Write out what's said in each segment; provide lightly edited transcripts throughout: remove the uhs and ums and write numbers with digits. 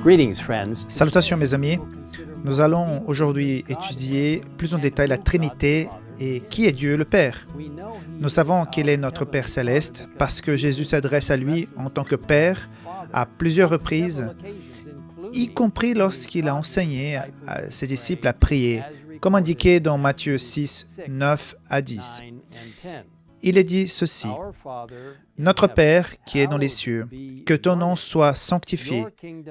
Greetings, friends. Salutations mes amis, nous allons aujourd'hui étudier plus en détail la Trinité et qui est Dieu le Père. Nous savons qu'il est notre Père céleste parce que Jésus s'adresse à lui en tant que Père à plusieurs reprises, y compris lorsqu'il a enseigné à ses disciples à prier, comme indiqué dans Matthieu 6, 9 à 10. Il est dit ceci: « Notre Père qui est dans les cieux, que ton nom soit sanctifié,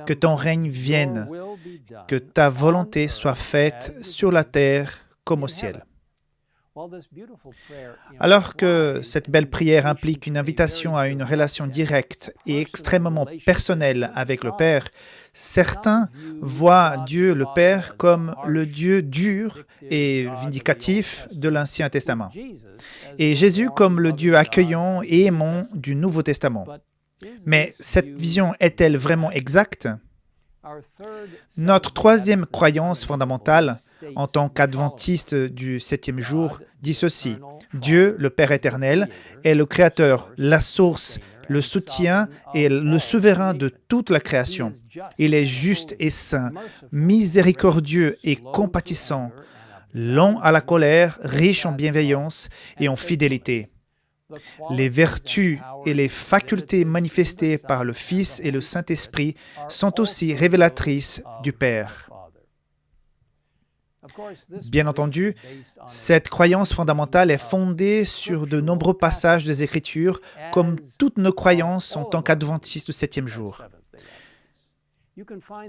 que ton règne vienne, que ta volonté soit faite sur la terre comme au ciel. » Alors que cette belle prière implique une invitation à une relation directe et extrêmement personnelle avec le Père, certains voient Dieu le Père comme le Dieu dur et vindicatif de l'Ancien Testament, et Jésus comme le Dieu accueillant et aimant du Nouveau Testament. Mais cette vision est-elle vraiment exacte? Notre troisième croyance fondamentale, en tant qu'adventiste du septième jour, dit ceci: Dieu, le Père éternel, est le Créateur, la source, le soutien et le souverain de toute la création. Il est juste et saint, miséricordieux et compatissant, lent à la colère, riche en bienveillance et en fidélité. Les vertus et les facultés manifestées par le Fils et le Saint-Esprit sont aussi révélatrices du Père. Bien entendu, cette croyance fondamentale est fondée sur de nombreux passages des Écritures, comme toutes nos croyances en tant qu'adventistes du septième jour.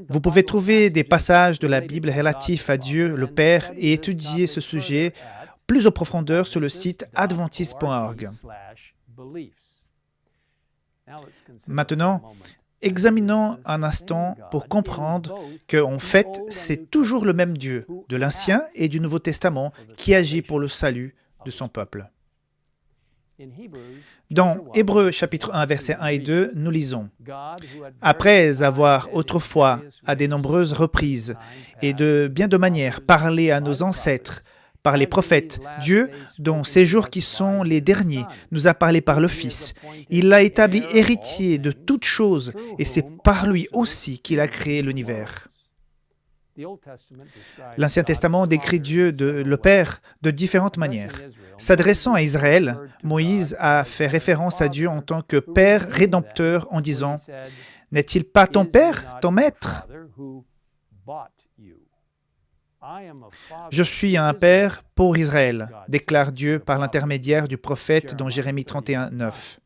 Vous pouvez trouver des passages de la Bible relatifs à Dieu, le Père, et étudier ce sujet plus en profondeur sur le site adventiste.org. Maintenant, examinons un instant pour comprendre qu'en fait, c'est toujours le même Dieu de l'Ancien et du Nouveau Testament qui agit pour le salut de son peuple. Dans Hébreux chapitre 1, versets 1 et 2, nous lisons: « Après avoir autrefois, à de nombreuses reprises et de bien de manières, parlé à nos ancêtres par les prophètes, Dieu, dans ces jours qui sont les derniers, nous a parlé par le Fils. Il l'a établi héritier de toutes choses, et c'est par lui aussi qu'il a créé l'univers. » L'Ancien Testament décrit Dieu, le Père, de différentes manières. S'adressant à Israël, Moïse a fait référence à Dieu en tant que Père rédempteur en disant: « N'est-il pas ton Père, ton Maître ? Je suis un Père pour Israël, déclare Dieu par l'intermédiaire du prophète dans Jérémie 31, 9.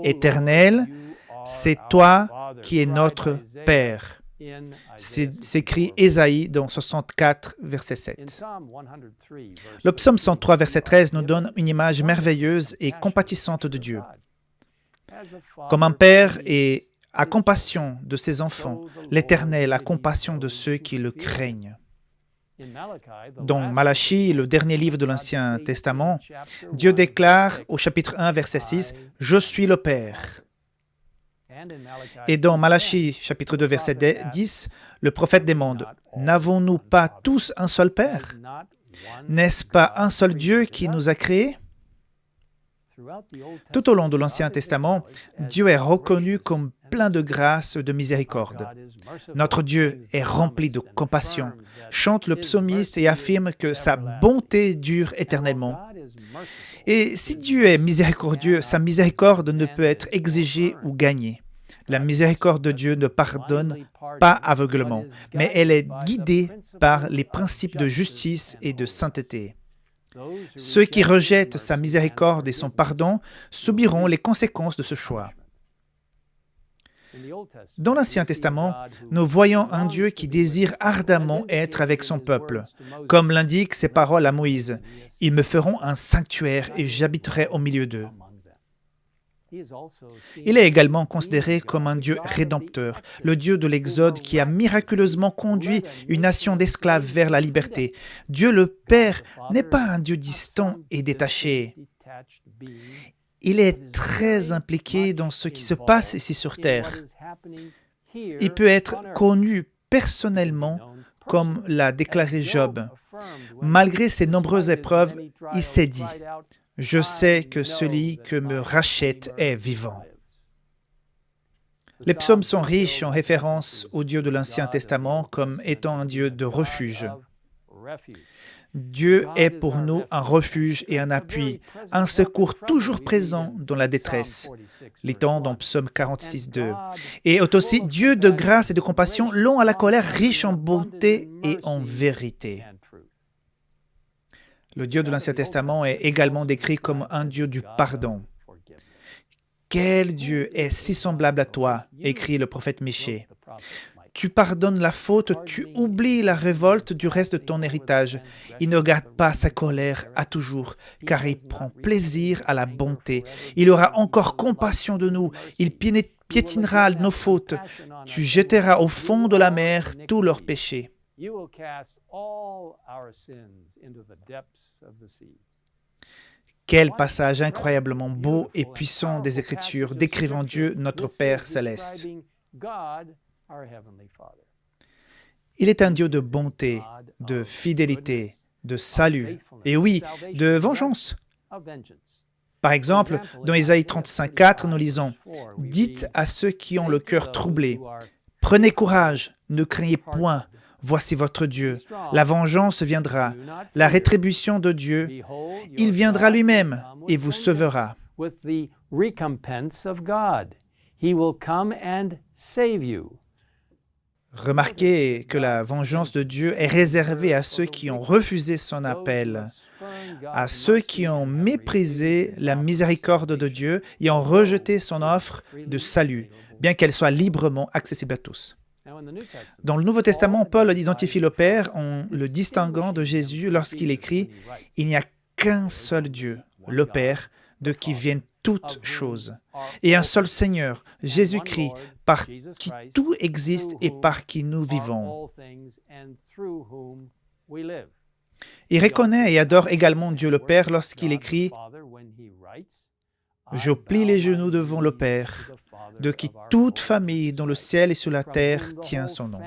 Éternel, c'est toi qui es notre Père. S'écrit Ésaïe dans 64, verset 7. Le psaume 103, verset 13 nous donne une image merveilleuse et compatissante de Dieu. Comme un père a compassion de ses enfants, l'Éternel a compassion de ceux qui le craignent. Dans Malachie, le dernier livre de l'Ancien Testament, Dieu déclare au chapitre 1, verset 6, « Je suis le Père ». Et dans Malachie, chapitre 2, verset 10, le prophète demande: « N'avons-nous pas tous un seul Père? N'est-ce pas un seul Dieu qui nous a créés ?» Tout au long de l'Ancien Testament, Dieu est reconnu comme plein de grâce et de miséricorde. Notre Dieu est rempli de compassion, chante le psalmiste et affirme que sa bonté dure éternellement. Et si Dieu est miséricordieux, sa miséricorde ne peut être exigée ou gagnée. La miséricorde de Dieu ne pardonne pas aveuglement, mais elle est guidée par les principes de justice et de sainteté. Ceux qui rejettent sa miséricorde et son pardon subiront les conséquences de ce choix. Dans l'Ancien Testament, nous voyons un Dieu qui désire ardemment être avec son peuple. Comme l'indiquent ses paroles à Moïse, « Ils me feront un sanctuaire et j'habiterai au milieu d'eux. » Il est également considéré comme un Dieu rédempteur, le Dieu de l'Exode qui a miraculeusement conduit une nation d'esclaves vers la liberté. Dieu le Père n'est pas un Dieu distant et détaché. Il est très impliqué dans ce qui se passe ici sur Terre. Il peut être connu personnellement, comme l'a déclaré Job. Malgré ses nombreuses épreuves, il s'est dit: « Je sais que celui que me rachète est vivant. » Les psaumes sont riches en référence au Dieu de l'Ancien Testament comme étant un Dieu de refuge. Dieu est pour nous un refuge et un appui, un secours toujours présent dans la détresse, lit-on dans Psaume 46:2. Et est aussi Dieu de grâce et de compassion, lent à la colère, riche en bonté et en vérité. Le Dieu de l'Ancien Testament est également décrit comme un Dieu du pardon. Quel Dieu est si semblable à toi, écrit le prophète Michée. Tu pardonnes la faute, tu oublies la révolte du reste de ton héritage. Il ne garde pas sa colère à toujours, car il prend plaisir à la bonté. Il aura encore compassion de nous, il piétinera nos fautes. Tu jetteras au fond de la mer tous leurs péchés. Quel passage incroyablement beau et puissant des Écritures décrivant Dieu, notre Père céleste. Il est un Dieu de bonté, de fidélité, de salut, et oui, de vengeance. Par exemple, dans Ésaïe 35:4, nous lisons « Dites à ceux qui ont le cœur troublé, prenez courage, ne craignez point, voici votre Dieu. La vengeance viendra, la rétribution de Dieu, il viendra lui-même et vous sauvera. » Remarquez que la vengeance de Dieu est réservée à ceux qui ont refusé son appel, à ceux qui ont méprisé la miséricorde de Dieu et ont rejeté son offre de salut, bien qu'elle soit librement accessible à tous. Dans le Nouveau Testament, Paul identifie le Père en le distinguant de Jésus lorsqu'il écrit « Il n'y a qu'un seul Dieu, le Père, de qui viennent toutes choses, et un seul Seigneur, Jésus-Christ, par qui tout existe et par qui nous vivons. » Il reconnaît et adore également Dieu le Père lorsqu'il écrit « Je plie les genoux devant le Père, de qui toute famille dans le ciel et sur la terre tient son nom. »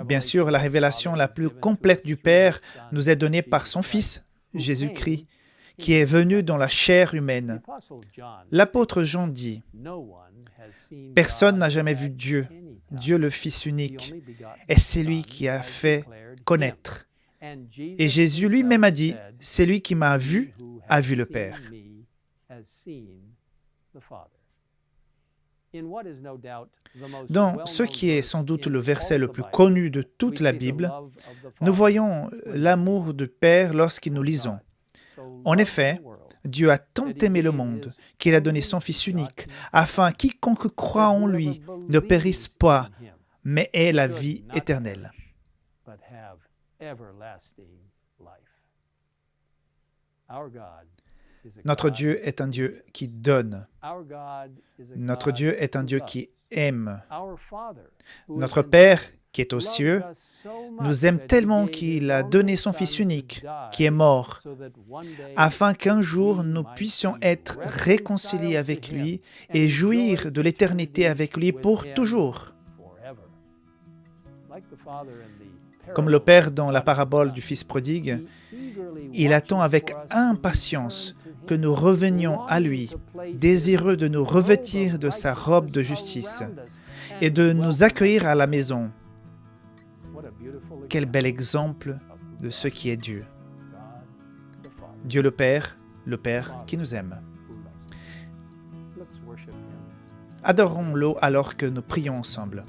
Bien sûr, la révélation la plus complète du Père nous est donnée par son Fils, Jésus-Christ, qui est venu dans la chair humaine. L'apôtre Jean dit « Personne n'a jamais vu Dieu, Dieu le Fils unique, et c'est lui qui a fait connaître. » Et Jésus lui-même a dit « Celui qui m'a vu a vu le Père. » Dans ce qui est sans doute le verset le plus connu de toute la Bible, nous voyons l'amour du Père lorsque nous lisons. En effet, Dieu a tant aimé le monde qu'il a donné son Fils unique, afin que quiconque croit en lui ne périsse pas, mais ait la vie éternelle. Notre Dieu est un Dieu qui donne. Notre Dieu est un Dieu qui aime. Notre Père, qui est aux cieux, nous aime tellement qu'il a donné son Fils unique, qui est mort, afin qu'un jour nous puissions être réconciliés avec lui et jouir de l'éternité avec lui pour toujours. Comme le Père dans la parabole du Fils prodigue, il attend avec impatience que nous revenions à lui, désireux de nous revêtir de sa robe de justice et de nous accueillir à la maison. Quel bel exemple de ce qui est Dieu. Dieu le Père qui nous aime. Adorons-le alors que nous prions ensemble.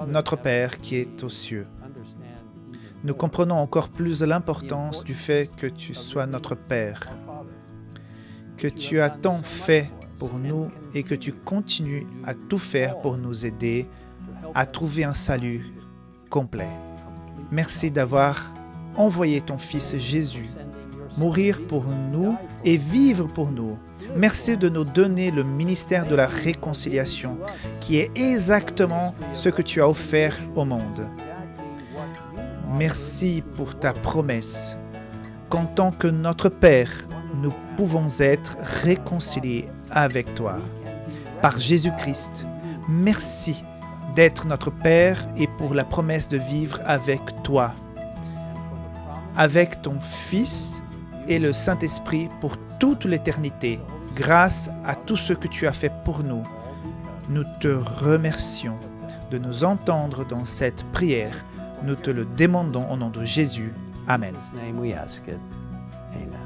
Notre Père qui est aux cieux, nous comprenons encore plus l'importance du fait que tu sois notre Père, que tu as tant fait pour nous et que tu continues à tout faire pour nous aider à trouver un salut complet. Merci d'avoir envoyé ton Fils Jésus mourir pour nous et vivre pour nous. Merci de nous donner le ministère de la réconciliation, qui est exactement ce que tu as offert au monde. Merci pour ta promesse qu'en tant que notre Père, nous pouvons être réconciliés avec toi. Par Jésus-Christ, merci d'être notre Père et pour la promesse de vivre avec toi. Avec ton Fils et le Saint-Esprit pour toute l'éternité. Grâce à tout ce que tu as fait pour nous, nous te remercions de nous entendre dans cette prière. Nous te le demandons au nom de Jésus. Amen. In His name we ask it. Amen.